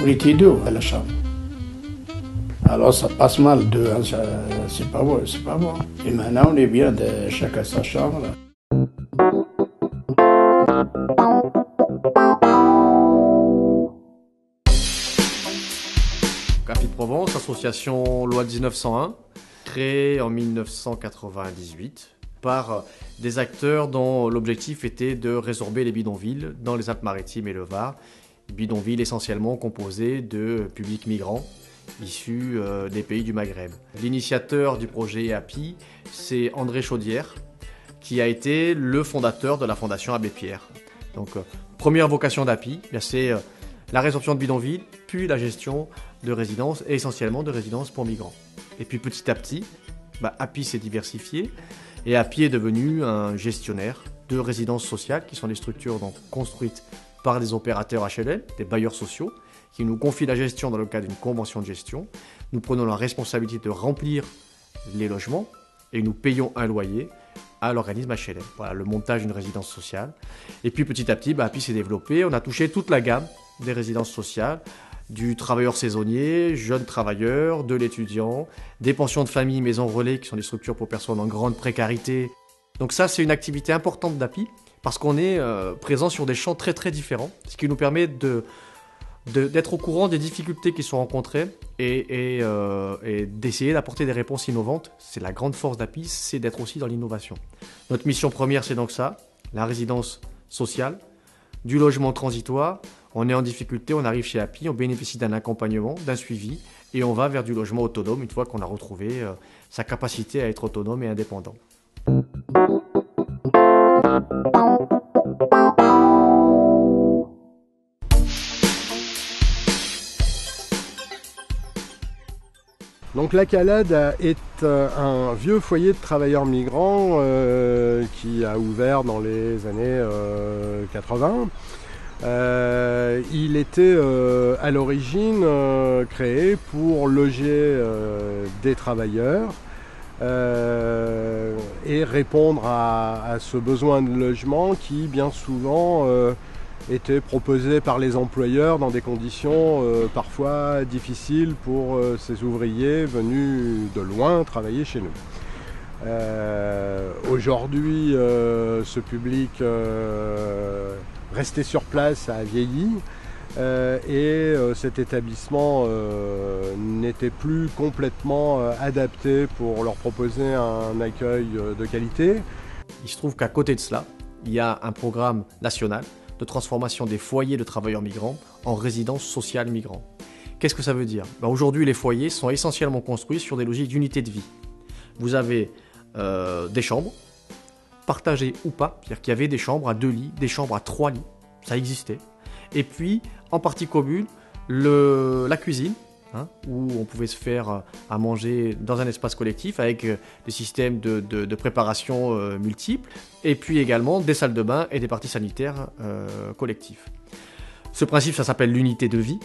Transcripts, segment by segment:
sécurité d'eau à la chambre. Alors ça passe mal, deux, hein, c'est pas bon, c'est pas bon. Et maintenant on est bien, chacun sa chambre. Là. Capit-Provence, association loi 1901, créée en 1998 par des acteurs dont l'objectif était de résorber les bidonvilles dans les Alpes-Maritimes et le Var. Bidonvilles essentiellement composés de publics migrants issus des pays du Maghreb. L'initiateur du projet API, c'est André Chaudière, qui a été le fondateur de la Fondation Abbé Pierre. Donc, première vocation d'API, c'est la résorption de bidonvilles, puis la gestion de résidences, et essentiellement de résidences pour migrants. Et puis petit à petit, API s'est diversifié, et API est devenu un gestionnaire de résidences sociales, qui sont des structures donc construites par des opérateurs HLL, des bailleurs sociaux, qui nous confient la gestion dans le cadre d'une convention de gestion. Nous prenons la responsabilité de remplir les logements et nous payons un loyer à l'organisme HLM. Voilà le montage d'une résidence sociale. Et puis petit à petit, API s'est développé. On a touché toute la gamme des résidences sociales, du travailleur saisonnier, jeune travailleur, de l'étudiant, des pensions de famille, maisons relais, qui sont des structures pour personnes en grande précarité. Donc ça, c'est une activité importante d'API, parce qu'on est présent sur des champs très très différents, ce qui nous permet d'être au courant des difficultés qui sont rencontrées et d'essayer d'apporter des réponses innovantes. C'est la grande force d'API, c'est d'être aussi dans l'innovation. Notre mission première, c'est donc ça, la résidence sociale, du logement transitoire. On est en difficulté, on arrive chez API, on bénéficie d'un accompagnement, d'un suivi, et on va vers du logement autonome une fois qu'on a retrouvé sa capacité à être autonome et indépendant. Donc la Calade est un vieux foyer de travailleurs migrants qui a ouvert dans les années 80. Il était à l'origine créé pour loger des travailleurs et répondre à ce besoin de logement qui bien souvent était proposé par les employeurs dans des conditions parfois difficiles pour ces ouvriers venus de loin travailler chez nous. Aujourd'hui, ce public resté sur place a vieilli et cet établissement n'était plus complètement adapté pour leur proposer un accueil de qualité. Il se trouve qu'à côté de cela, il y a un programme national de transformation des foyers de travailleurs migrants en résidences sociales migrants. Qu'est-ce que ça veut dire ? Aujourd'hui, les foyers sont essentiellement construits sur des logiques d'unité de vie. Vous avez des chambres, partagées ou pas, c'est-à-dire qu'il y avait des chambres à 2 lits, des chambres à 3 lits, ça existait. Et puis, en partie commune, la cuisine, où on pouvait se faire à manger dans un espace collectif avec des systèmes de préparation multiples, et puis également des salles de bain et des parties sanitaires collectifs. Ce principe, ça s'appelle l'unité de vie,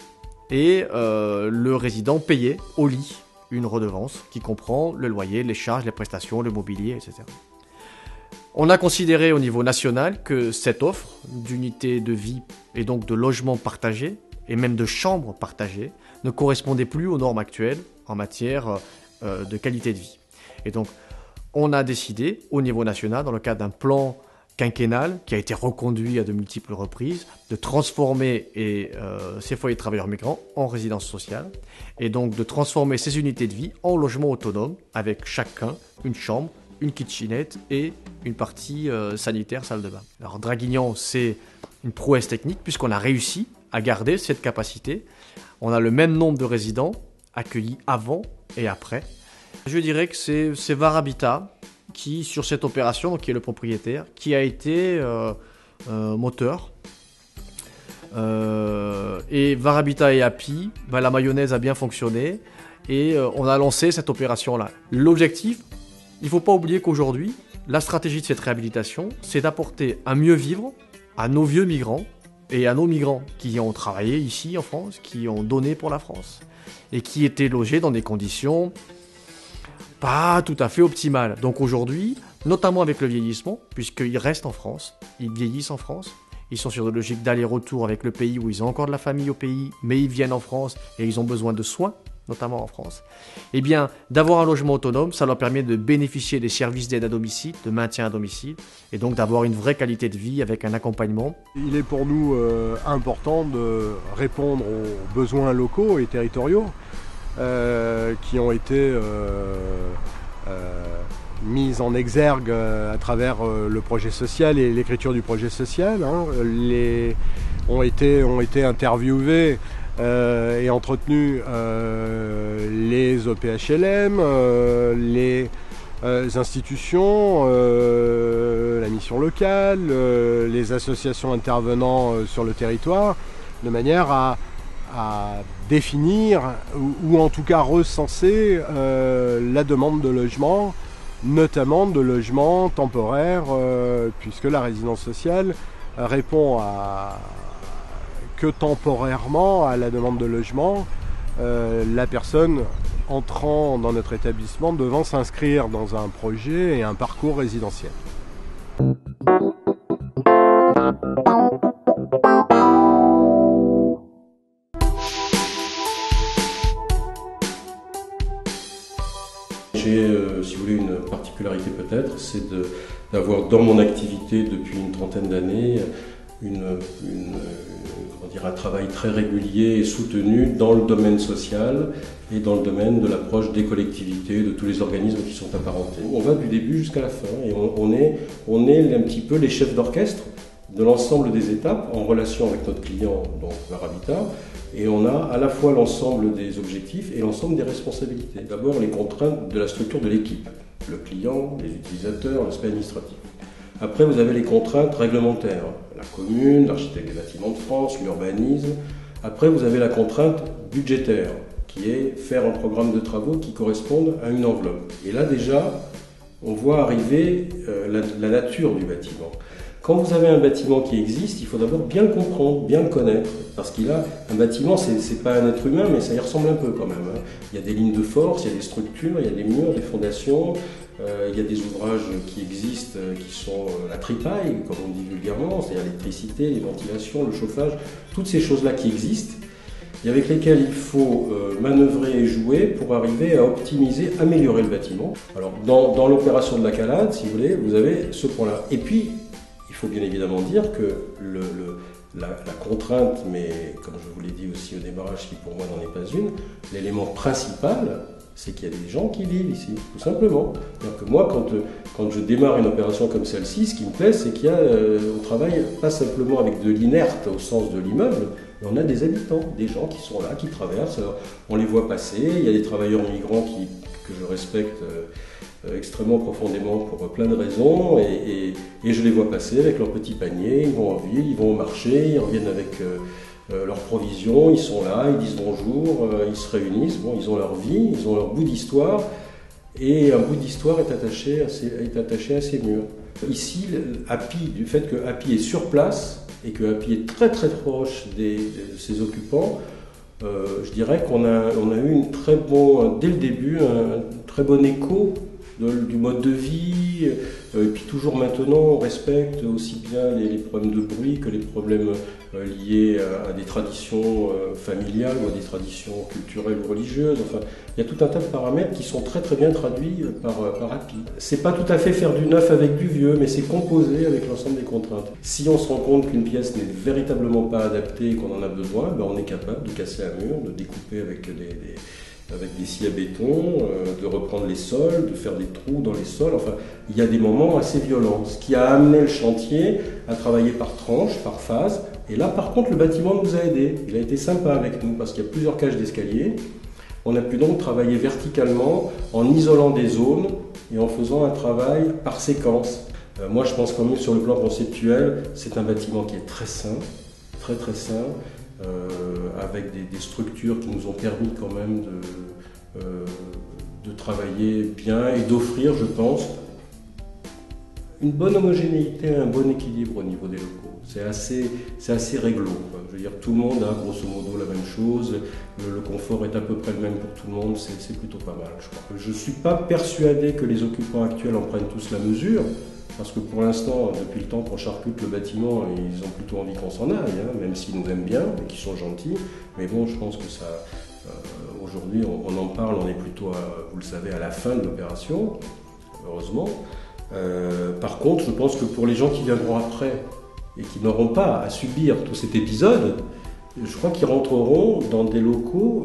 et le résident payait au lit une redevance qui comprend le loyer, les charges, les prestations, le mobilier, etc. On a considéré au niveau national que cette offre d'unité de vie et donc de logement partagé, et même de chambres partagées, ne correspondait plus aux normes actuelles en matière de qualité de vie. Et donc, on a décidé, au niveau national, dans le cadre d'un plan quinquennal, qui a été reconduit à de multiples reprises, de transformer ces foyers de travailleurs migrants en résidences sociales, et donc de transformer ces unités de vie en logements autonomes, avec chacun une chambre, une kitchenette et une partie sanitaire, salle de bain. Alors, Draguignan, c'est une prouesse technique, puisqu'on a réussi à garder cette capacité. On a le même nombre de résidents accueillis avant et après. Je dirais que c'est Var Habitat qui, sur cette opération, donc qui est le propriétaire, qui a été moteur. Et Var Habitat et API, la mayonnaise a bien fonctionné et on a lancé cette opération-là. L'objectif, il ne faut pas oublier qu'aujourd'hui, la stratégie de cette réhabilitation, c'est d'apporter un mieux vivre à nos vieux migrants et à nos migrants qui ont travaillé ici en France, qui ont donné pour la France et qui étaient logés dans des conditions pas tout à fait optimales. Donc aujourd'hui, notamment avec le vieillissement, puisqu'ils restent en France, ils vieillissent en France, ils sont sur des logiques d'aller-retour avec le pays où ils ont encore de la famille au pays, mais ils viennent en France et ils ont besoin de soins, notamment en France. Eh bien, d'avoir un logement autonome, ça leur permet de bénéficier des services d'aide à domicile, de maintien à domicile, et donc d'avoir une vraie qualité de vie avec un accompagnement. Il est pour nous important de répondre aux besoins locaux et territoriaux qui ont été mises en exergue à travers le projet social et l'écriture du projet social. Ont été interviewés et entretenus les OPHLM, les institutions, la mission locale, les associations intervenant sur le territoire, de manière à définir ou en tout cas recenser la demande de logement, notamment de logements temporaires, puisque la résidence sociale répond que temporairement à la demande de logement, la personne entrant dans notre établissement devant s'inscrire dans un projet et un parcours résidentiel. J'ai, si vous voulez, une particularité peut-être, c'est d'avoir dans mon activité depuis une trentaine d'années un travail très régulier et soutenu dans le domaine social et dans le domaine de l'approche des collectivités, de tous les organismes qui sont apparentés. On va du début jusqu'à la fin et on est un petit peu les chefs d'orchestre de l'ensemble des étapes en relation avec notre client, donc Var Habitat, et on a à la fois l'ensemble des objectifs et l'ensemble des responsabilités. D'abord les contraintes de la structure de l'équipe, le client, les utilisateurs, l'aspect administratif. Après, vous avez les contraintes réglementaires, la commune, l'architecte des bâtiments de France, l'urbanisme. Après, vous avez la contrainte budgétaire, qui est faire un programme de travaux qui corresponde à une enveloppe. Et là, déjà, on voit arriver la nature du bâtiment. Quand vous avez un bâtiment qui existe, il faut d'abord bien le comprendre, bien le connaître. Parce qu'il a un bâtiment, c'est pas un être humain, mais ça y ressemble un peu quand même. Il y a des lignes de force, il y a des structures, il y a des murs, des fondations. Il y a des ouvrages qui existent, qui sont la tripaille, comme on dit vulgairement, c'est-à-dire l'électricité, les ventilations, le chauffage, toutes ces choses-là qui existent, et avec lesquelles il faut manœuvrer et jouer pour arriver à optimiser, améliorer le bâtiment. Alors, dans l'opération de la calade, si vous voulez, vous avez ce point-là. Et puis, il faut bien évidemment dire que la contrainte, mais comme je vous l'ai dit aussi au démarrage, qui pour moi n'en est pas une, l'élément principal, c'est qu'il y a des gens qui vivent ici, tout simplement. C'est-à-dire que moi, quand je démarre une opération comme celle-ci, ce qui me plaît, c'est qu'il y a, on travaille pas simplement avec de l'inerte au sens de l'immeuble, mais on a des habitants, des gens qui sont là, qui traversent, on les voit passer, il y a des travailleurs migrants que je respecte extrêmement profondément pour plein de raisons, et je les vois passer avec leur petit panier, ils vont en ville, ils vont au marché, ils reviennent avec leurs provisions, ils sont là, ils disent bonjour, ils se réunissent, bon, ils ont leur vie, ils ont leur bout d'histoire, et un bout d'histoire est attaché à ces murs. Ici, Happy, du fait que Happy est sur place, et que Happy est très très proche de ses occupants, je dirais qu'on a eu dès le début un très bon écho du mode de vie, et puis toujours maintenant on respecte aussi bien les problèmes de bruit que les problèmes liés à des traditions familiales ou à des traditions culturelles ou religieuses. Enfin, il y a tout un tas de paramètres qui sont très très bien traduits par Happy. C'est pas tout à fait faire du neuf avec du vieux, mais c'est composer avec l'ensemble des contraintes. Si on se rend compte qu'une pièce n'est véritablement pas adaptée et qu'on en a besoin, ben on est capable de casser un mur, de découper avec des scies à béton, de reprendre les sols, de faire des trous dans les sols. Enfin, il y a des moments assez violents. Ce qui a amené le chantier à travailler par tranche, par phase. Et là, par contre, le bâtiment nous a aidés. Il a été sympa avec nous parce qu'il y a plusieurs cages d'escalier. On a pu donc travailler verticalement en isolant des zones et en faisant un travail par séquence. Moi, je pense quand même sur le plan conceptuel, c'est un bâtiment qui est très sain, très très sain. Avec des structures qui nous ont permis quand même de travailler bien et d'offrir, je pense, une bonne homogénéité, un bon équilibre au niveau des locaux. C'est assez réglo, quoi. Je veux dire, tout le monde a grosso modo la même chose, le confort est à peu près le même pour tout le monde, c'est plutôt pas mal, je crois. Je ne suis pas persuadé que les occupants actuels en prennent tous la mesure, parce que pour l'instant, depuis le temps qu'on charcute le bâtiment, ils ont plutôt envie qu'on s'en aille, hein, même s'ils nous aiment bien et qu'ils sont gentils. Mais bon, je pense que ça, aujourd'hui, on en parle, on est plutôt, vous le savez, à la fin de l'opération, heureusement. Par contre, je pense que pour les gens qui viendront après et qui n'auront pas à subir tout cet épisode, je crois qu'ils rentreront dans des locaux,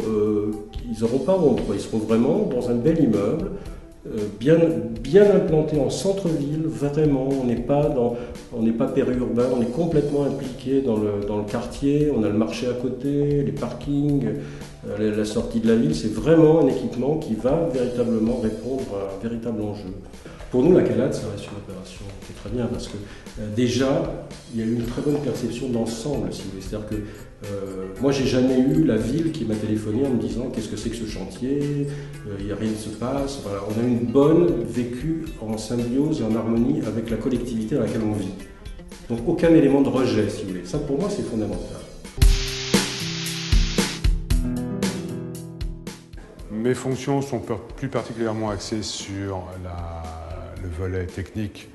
ils n'auront pas honte, quoi. Ils seront vraiment dans un bel immeuble, bien implanté en centre-ville, vraiment. On n'est pas périurbain, on est complètement impliqué dans le quartier. On a le marché à côté, les parkings, la sortie de la ville. C'est vraiment un équipement qui va véritablement répondre à un véritable enjeu. Pour nous, la Calade, ça reste une opération qui est très bien parce que déjà, il y a eu une très bonne perception d'ensemble, si vous voulez. C'est-à-dire que moi, j'ai jamais eu la ville qui m'a téléphoné en me disant qu'est-ce que c'est que ce chantier, il n'y a rien qui se passe. Voilà, on a une bonne vécue en symbiose et en harmonie avec la collectivité dans laquelle on vit. Donc aucun élément de rejet, si vous voulez. Ça, pour moi, c'est fondamental. Mes fonctions sont plus particulièrement axées sur le volet technique,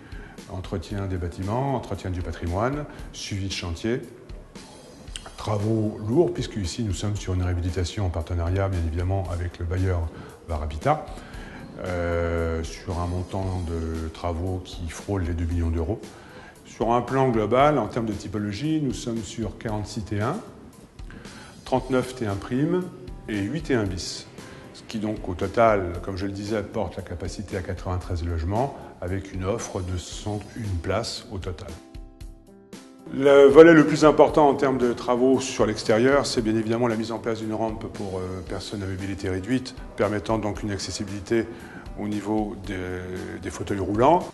entretien des bâtiments, entretien du patrimoine, suivi de chantier, travaux lourds, puisque ici nous sommes sur une réhabilitation en partenariat bien évidemment avec le bailleur Var Habitat, sur un montant de travaux qui frôle les 2 millions d'euros. Sur un plan global, en termes de typologie, nous sommes sur 46 T1, 39 T1 prime et 8 T1 bis. Ce qui donc au total, comme je le disais, porte la capacité à 93 logements avec une offre de 101 places au total. Le volet le plus important en termes de travaux sur l'extérieur, c'est bien évidemment la mise en place d'une rampe pour personnes à mobilité réduite, permettant donc une accessibilité au niveau des fauteuils roulants.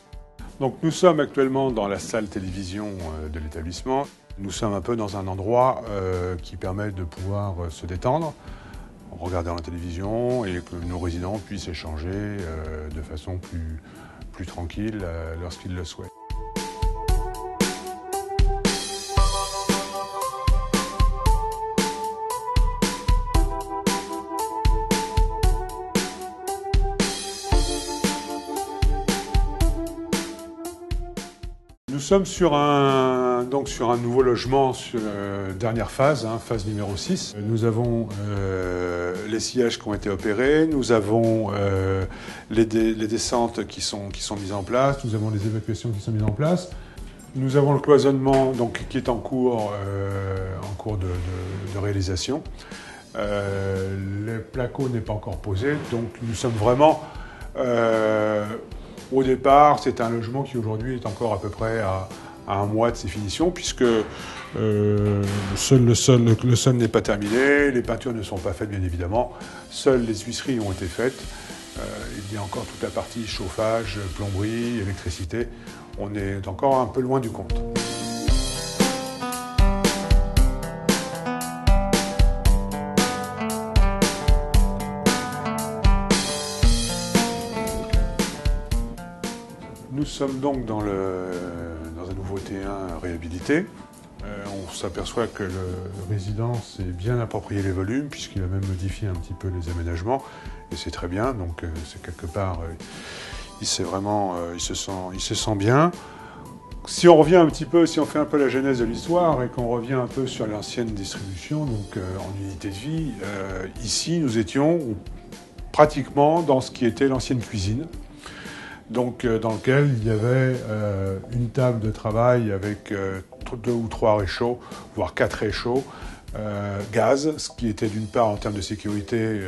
Donc nous sommes actuellement dans la salle télévision de l'établissement. Nous sommes un peu dans un endroit qui permet de pouvoir se détendre, regarder la télévision et que nos résidents puissent échanger de façon plus tranquille lorsqu'ils le souhaitent. Nous sommes sur un nouveau logement sur dernière phase, phase numéro 6. Nous avons les sillages qui ont été opérés, nous avons les descentes qui sont mises en place, nous avons les évacuations qui sont mises en place. Nous avons le cloisonnement qui est en cours de réalisation. Le placo n'est pas encore posé, donc nous sommes vraiment... Au départ, c'est un logement qui aujourd'hui est encore à peu près à 1 mois de ses finitions, puisque le sol n'est pas terminé, les peintures ne sont pas faites bien évidemment, seules les huisseries ont été faites. Il y a encore toute la partie chauffage, plomberie, électricité. On est encore un peu loin du compte. Nous sommes donc dans un nouveau T1 réhabilité. On s'aperçoit que le résident s'est bien approprié les volumes, puisqu'il a même modifié un petit peu les aménagements, et c'est très bien. Donc c'est quelque part, il se sent bien. Si on revient un petit peu, si on fait un peu la genèse de l'histoire et qu'on revient un peu sur l'ancienne distribution, donc en unité de vie, ici nous étions pratiquement dans ce qui était l'ancienne cuisine. Donc, dans lequel il y avait une table de travail avec 2 ou 3 réchauds, voire 4 réchauds, gaz, ce qui était d'une part en termes de sécurité,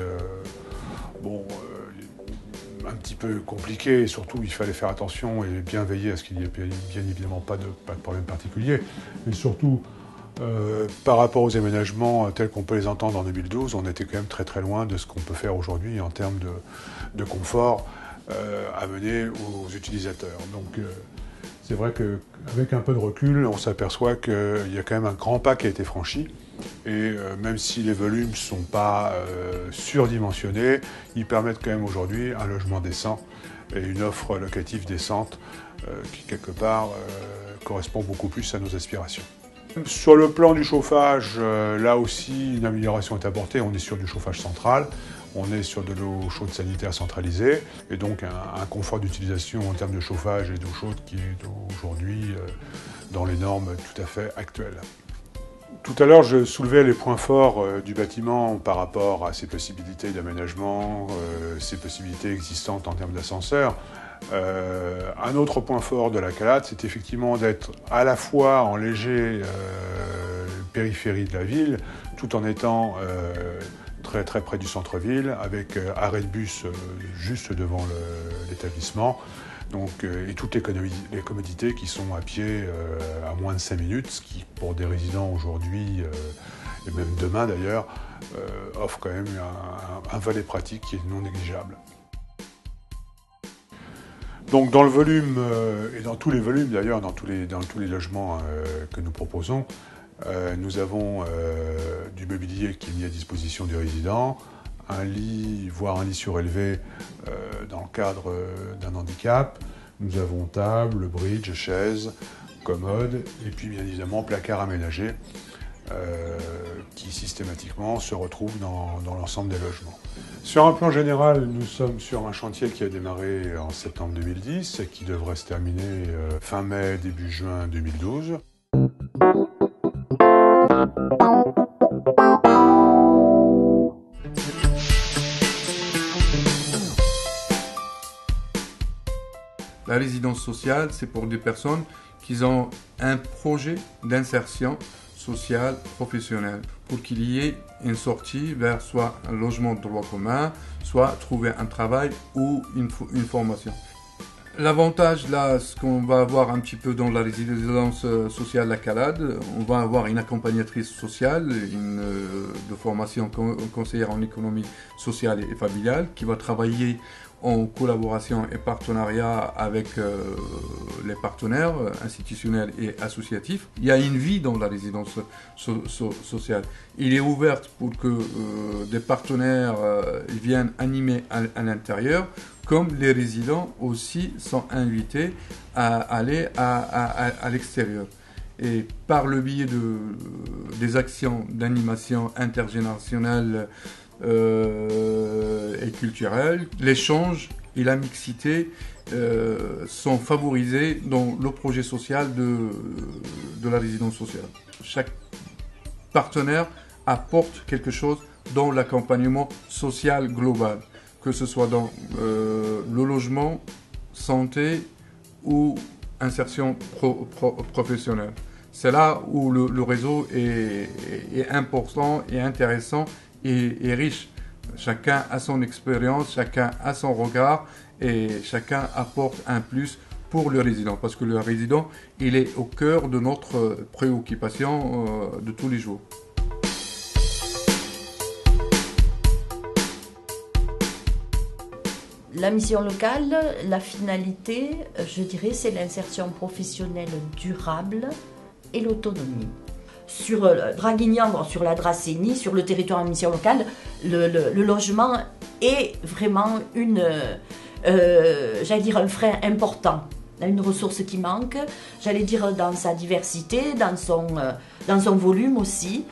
un petit peu compliqué, et surtout il fallait faire attention et bien veiller à ce qu'il n'y ait bien évidemment pas de problème particulier, mais surtout par rapport aux aménagements tels qu'on peut les entendre en 2012, on était quand même très très loin de ce qu'on peut faire aujourd'hui en termes de confort à mener aux utilisateurs. Donc c'est vrai qu'avec un peu de recul, on s'aperçoit qu'il y a quand même un grand pas qui a été franchi. Et même si les volumes ne sont pas surdimensionnés, ils permettent quand même aujourd'hui un logement décent et une offre locative décente qui, quelque part, correspond beaucoup plus à nos aspirations. Sur le plan du chauffage, là aussi, une amélioration est apportée. On est sur du chauffage central. On est sur de l'eau chaude sanitaire centralisée et donc un confort d'utilisation en termes de chauffage et d'eau chaude qui est aujourd'hui dans les normes tout à fait actuelles. Tout à l'heure, je soulevais les points forts du bâtiment par rapport à ses possibilités d'aménagement, ses possibilités existantes en termes d'ascenseur. Un autre point fort de la Calade, c'est effectivement d'être à la fois en léger périphérie de la ville, tout en étant très très près du centre-ville, avec arrêt de bus juste devant l'établissement. Donc, et toutes les commodités qui sont à pied à moins de 5 minutes, ce qui pour des résidents aujourd'hui, et même demain d'ailleurs, offre quand même un volet pratique qui est non négligeable. Donc dans le volume, et dans tous les volumes d'ailleurs, dans tous les logements que nous proposons, nous avons du mobilier qui est mis à disposition des résidents, un lit, voire un lit surélevé dans le cadre d'un handicap. Nous avons table, bridge, chaise, commode, et puis bien évidemment placard aménagé qui systématiquement se retrouvent dans l'ensemble des logements. Sur un plan général, nous sommes sur un chantier qui a démarré en septembre 2010 et qui devrait se terminer fin mai, début juin 2012. La résidence sociale, c'est pour des personnes qui ont un projet d'insertion sociale, professionnelle, pour qu'il y ait une sortie vers soit un logement de droit commun, soit trouver un travail ou une formation. L'avantage là, ce qu'on va avoir un petit peu dans la résidence sociale La Calade, on va avoir une accompagnatrice sociale, de formation conseillère en économie sociale et familiale, qui va travailler en collaboration et partenariat avec les partenaires institutionnels et associatifs. Il y a une vie dans la résidence sociale. Il est ouvert pour que des partenaires viennent animer à l'intérieur, comme les résidents aussi sont invités à aller à l'extérieur. Et par le biais des actions d'animation intergénérationnelle et culturelle, l'échange et la mixité sont favorisés dans le projet social de la résidence sociale. Chaque partenaire apporte quelque chose dans l'accompagnement social global, que ce soit dans le logement, santé ou insertion professionnelle. C'est là où le réseau est important et intéressant et riche. Chacun a son expérience, chacun a son regard et chacun apporte un plus pour le résident. Parce que le résident, il est au cœur de notre préoccupation de tous les jours. La mission locale, la finalité, je dirais, c'est l'insertion professionnelle durable et l'autonomie. Sur Draguignan, sur la Dracénie, sur le territoire de mission locale, le logement est vraiment un frein important, une ressource qui manque, j'allais dire dans sa diversité, dans son volume aussi.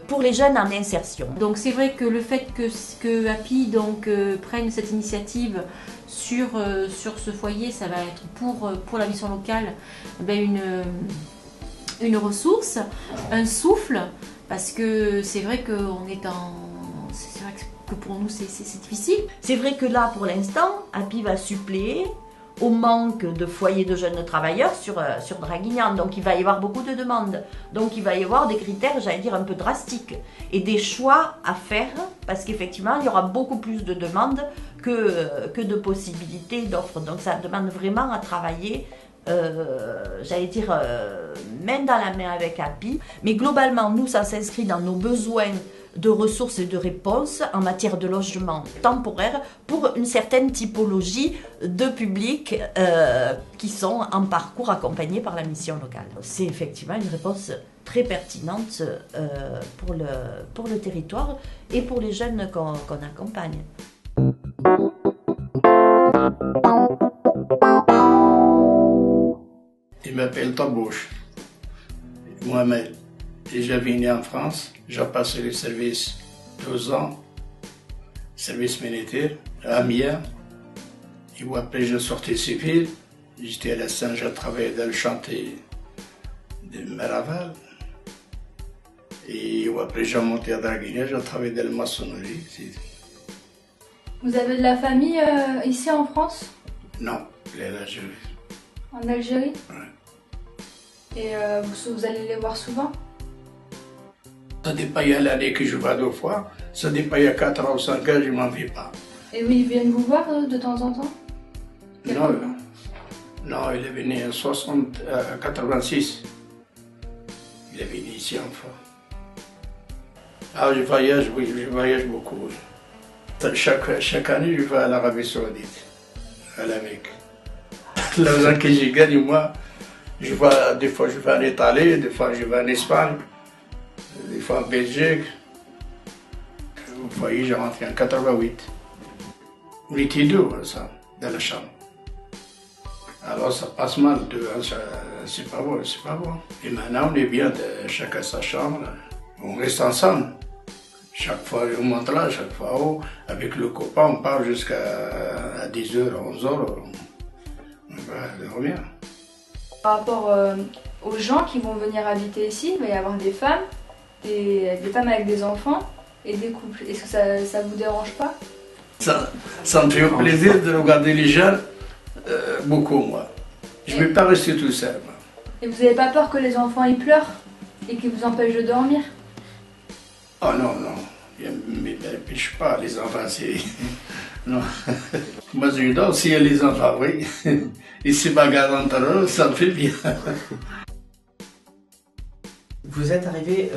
Pour les jeunes en insertion. Donc c'est vrai que le fait que API prenne cette initiative sur ce foyer, ça va être pour la mission locale une ressource, un souffle, parce que c'est vrai que pour nous c'est difficile. C'est vrai que là pour l'instant, API va suppléer au manque de foyers de jeunes travailleurs sur Draguignan. Donc il va y avoir beaucoup de demandes. Donc il va y avoir des critères, j'allais dire, un peu drastiques. Et des choix à faire, parce qu'effectivement, il y aura beaucoup plus de demandes que de possibilités d'offres. Donc ça demande vraiment à travailler, j'allais dire, main dans la main avec API. Mais globalement, nous, ça s'inscrit dans nos besoins de ressources et de réponses en matière de logement temporaire pour une certaine typologie de publics qui sont en parcours accompagnés par la mission locale. C'est effectivement une réponse très pertinente pour le territoire et pour les jeunes qu'on accompagne. Il m'appelle Tabouche, Mohamed. Et j'avais né en France, j'ai passé le service 2 ans service militaire à Amiens. Et après, je sortais civil. J'étais à la Saint, je travaillais dans le chantier de Maraval. Et après, j'ai monté à Draguignan, j'ai travaillé dans la maçonnerie. Vous avez de la famille ici en France? Non, elle est en Algérie. En Algérie? Ouais. Et vous allez les voir souvent? Ça dépend, il y a l'année que je vois 2 fois. Ça dépend, il y a 4 ans ou 5 ans, je m'en vais pas. Et oui, ils viennent vous voir de temps en temps? Non, il est venu en 86. Il est venu ici enfin. Ah, je voyage, oui, je voyage beaucoup. Chaque année, je vais à l'Arabie Saoudite, à la Mecque. L'argent que je gagne, moi, des fois je vais en Italie, des fois je vais en Espagne, des fois en Belgique. Vous voyez, j'ai rentré en 88. On était 2, ça, dans la chambre. Alors ça passe mal, 2 ans, c'est pas bon, c'est pas bon. Et maintenant, on est bien, chacun sa chambre, on reste ensemble. Chaque fois, on monte là, chaque fois, avec le copain, on part jusqu'à 10h, 11h, on va dormir. Par rapport aux gens qui vont venir habiter ici, il va y avoir des femmes avec des enfants et des couples. Est-ce que ça vous dérange pas? Ça me fait plaisir de regarder les jeunes, beaucoup moi. Je ne vais pas rester tout seul. Moi. Et vous n'avez pas peur que les enfants ils pleurent et qu'ils vous empêchent de dormir? Oh non, non. Ils ne m'empêchent pas, les enfants, c'est... Non. Moi, je dors s'il y a les enfants, oui. Ils se bagarrent entre eux, ça me fait bien. Vous êtes arrivé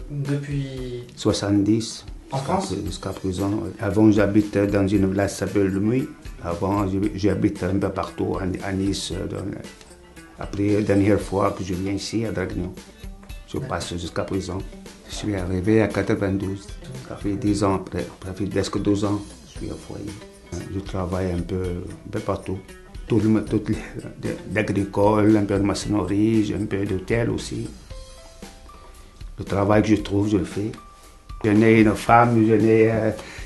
depuis... 70. En France? Jusqu'à présent. Avant, j'habitais dans une village qui s'appelle Le Muy. Avant, j'habite un peu partout, à Nice. Après, la dernière fois que je viens ici, à Draguignan. Je passe jusqu'à présent. Je suis arrivé à 92. Ça fait 10 ans après. Ça fait presque 12 ans que je suis au foyer. Je travaille un peu partout. Tout l'agricole, un peu de maçonnerie, un peu d'hôtel aussi. Le travail que je trouve, je le fais. Je n'ai une femme, je n'ai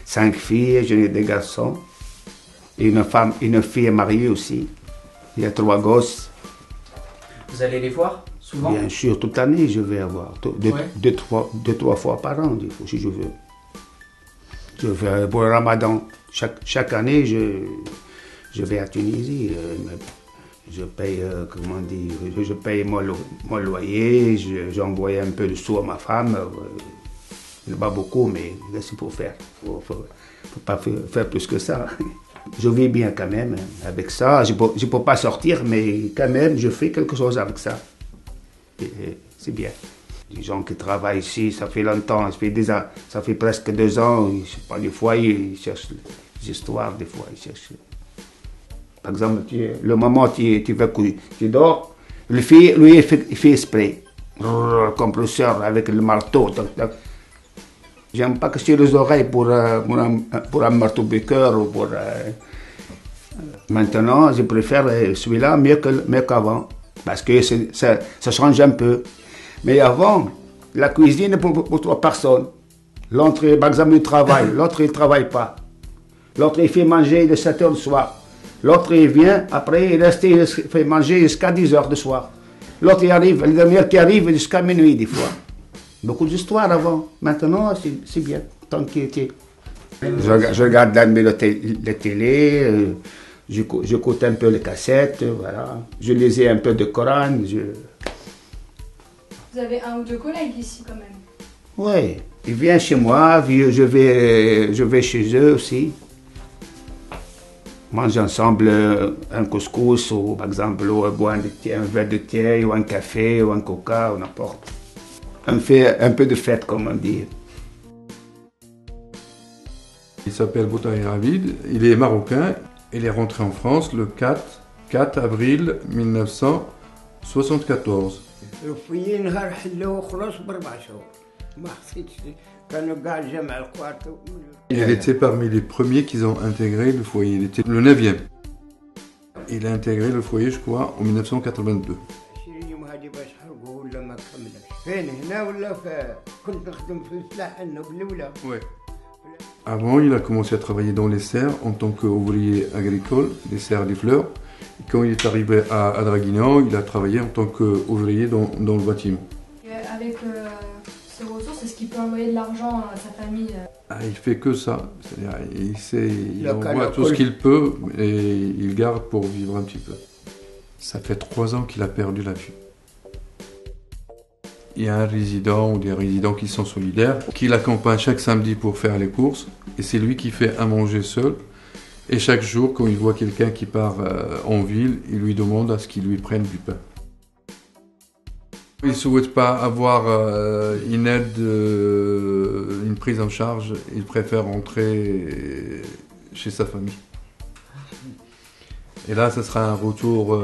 5 filles, je n'ai 2 garçons. Et une fille mariée aussi. Il y a 3 gosses. Vous allez les voir souvent? Bien sûr, toute l'année je vais avoir. 2-3 fois par an, si je veux. Je vais pour le Ramadan. Chaque année, je vais à Tunisie. Je paye, comment dire, je paye mon loyer, j'envoie un peu de sous à ma femme. Pas beaucoup, mais c'est pour faire. Il ne faut pas faire plus que ça. Je vis bien quand même avec ça. Je ne peux pas sortir, mais quand même, je fais quelque chose avec ça. C'est bien. Les gens qui travaillent ici, ça fait longtemps, ça fait presque 2 ans, ils sont pas du foyer, ils cherchent des histoires, des fois, ils cherchent. Par exemple, le moment où tu dors, le fille, lui, il fait exprès. Le compresseur avec le marteau. J'aime pas casser les oreilles pour un marteau-piqueur ou pour... Maintenant, je préfère celui-là mieux qu'avant. Parce que ça change un peu. Mais avant, la cuisine est pour 3 personnes. L'autre, par exemple, il travaille. L'autre, il ne travaille pas. L'autre, il fait manger de 7 h du soir. L'autre, il vient, après, il fait manger jusqu'à 10 h du soir. L'autre, il arrive, le dernier qui arrive jusqu'à minuit, des fois. Beaucoup d'histoires avant. Maintenant, c'est bien, tranquillité. Je regarde la télé, j'écoute un peu les cassettes, voilà. Je lisais un peu de Coran. Vous avez 1 ou 2 collègues ici quand même? Oui, ils viennent chez moi, je vais chez eux aussi. Mange ensemble un couscous ou par exemple boire un verre de thé ou un café ou un coca ou n'importe. On fait un peu de fête comme on dit. Il s'appelle Boutaï Ravid, il est marocain, il est rentré en France le 4 avril 1974. Il était parmi les premiers qui ont intégré le foyer, il était le 9e. Il a intégré le foyer, je crois, en 1982. Ouais. Avant, il a commencé à travailler dans les serres en tant qu'ouvrier agricole, les serres des fleurs. Et quand il est arrivé à Draguignan, il a travaillé en tant qu'ouvrier dans le bâtiment. Et avec ses ressources, est-ce qu'il peut envoyer de l'argent à sa famille? Il fait que ça. C'est-à-dire, il envoie tout ce qu'il peut et il garde pour vivre un petit peu. Ça fait 3 ans qu'il a perdu la vue. Il y a un résident ou des résidents qui sont solidaires, qui l'accompagnent chaque samedi pour faire les courses. Et c'est lui qui fait à manger seul. Et chaque jour, quand il voit quelqu'un qui part en ville, il lui demande à ce qu'il lui prenne du pain. Il ne souhaite pas avoir une aide, une prise en charge. Il préfère rentrer chez sa famille. Et là, ce sera un retour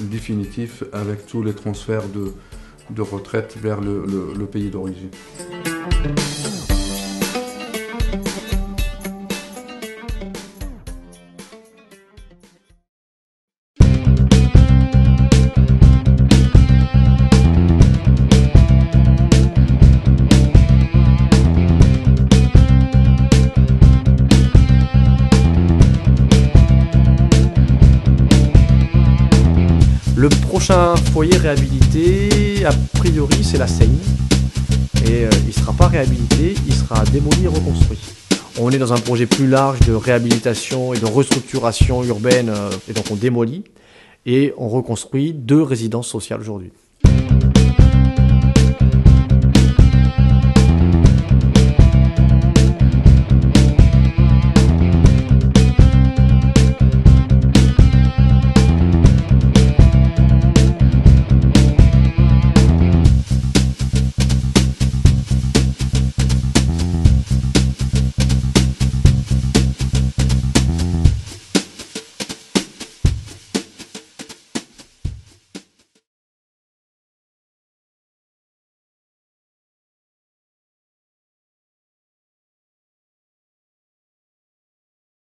définitif avec tous les transferts de retraite vers le pays d'origine. Le prochain foyer réhabilité, a priori, c'est la Seigne. Et il ne sera pas réhabilité, il sera démoli et reconstruit. On est dans un projet plus large de réhabilitation et de restructuration urbaine, et donc on démolit et on reconstruit 2 résidences sociales aujourd'hui.